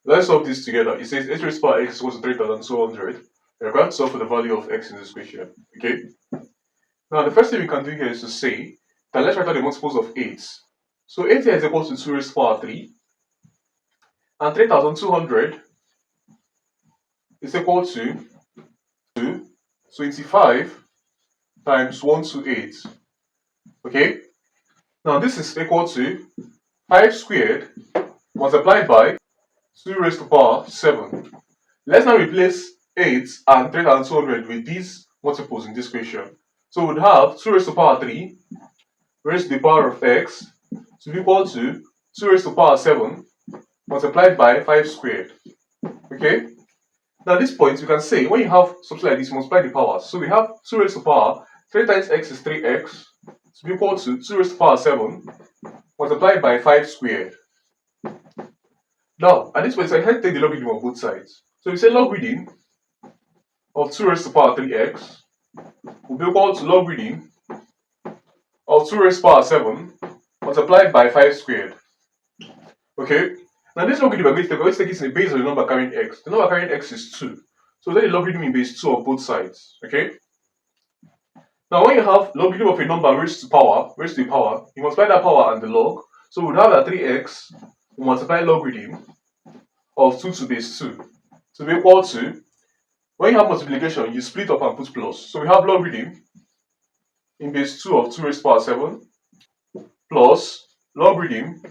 Let's solve this together. It says h raised to power x is equal to 3200. We're going to solve for the value of x in this equation. Okay? Now, the first thing we can do here is to say that let's write out the multiples of 8. So 8 here is equal to 2 raised to power 3. And 3200 is equal to 25 times 128. Okay? Now, this is equal to 5 squared multiplied by 2 raised to power 7. Let's now replace 8 and 3200 with these multiples in this equation. So we'd have 2 raised to power 3 raised to the power of x to be equal to 2 raised to power 7 multiplied by 5 squared. Okay? Now at this point, we can say when you have something like this, multiply the powers. So we have 2 raised to power 3 times x is 3x to be equal to 2 raised to power 7 multiplied by 5 squared. Now, at this point, I can take the logarithm of both sides. So we say logarithm of 2 raised to power 3x will be equal to logarithm of 2 raised to power 7 multiplied by 5 squared. Okay? Now this logarithm we're going to take it in the base of the number carrying x. The number carrying x is 2. So then the logarithm in base 2 of both sides. Okay? Now when you have logarithm of a number raised to the power, you multiply that power and the log. So we'll have that 3x will multiply logarithm of 2 to base 2 to be equal to, when you have multiplication, you split up and put plus. So we have logarithm in base 2 of 2 raised to power 7 plus logarithm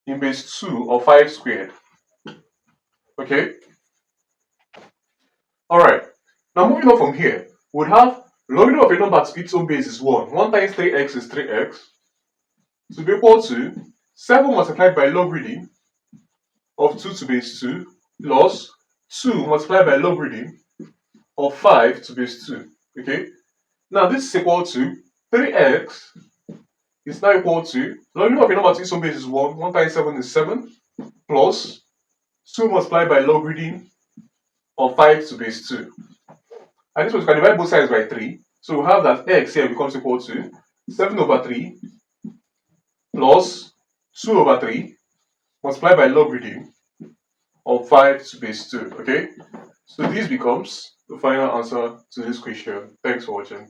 in base 2 of 5 squared. Okay? Alright. Now moving on from here, we'd have logarithm of a number to its own base is 1. 1 times 3x is 3x to be equal to 7 multiplied by logarithm of 2 to base 2 plus 2 multiplied by logarithm of 5 to base 2. Okay? Now this is equal to 3x is now equal to logarithm of a number to its own base is 1. 1 times 7 is 7 plus 2 multiplied by logarithm of 5 to base 2. And this one, we can divide both sides by 3. So we have that x here becomes equal to 7 over 3 plus 2 over 3 multiplied by logarithm of 5 to base 2. Okay? So this becomes the final answer to this question. Thanks for watching.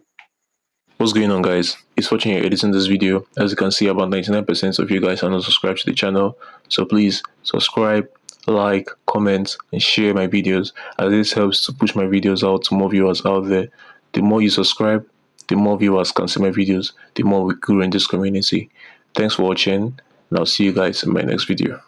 What's going on, guys? It's Fortune here editing this video. As you can see, about 99% of you guys are not subscribed to the channel. So please subscribe, like, comment, and share my videos, as this helps to push my videos out to more viewers out there. The more you subscribe, the more viewers can see my videos, the more we grow in this community. Thanks for watching, and I'll see you guys in my next video.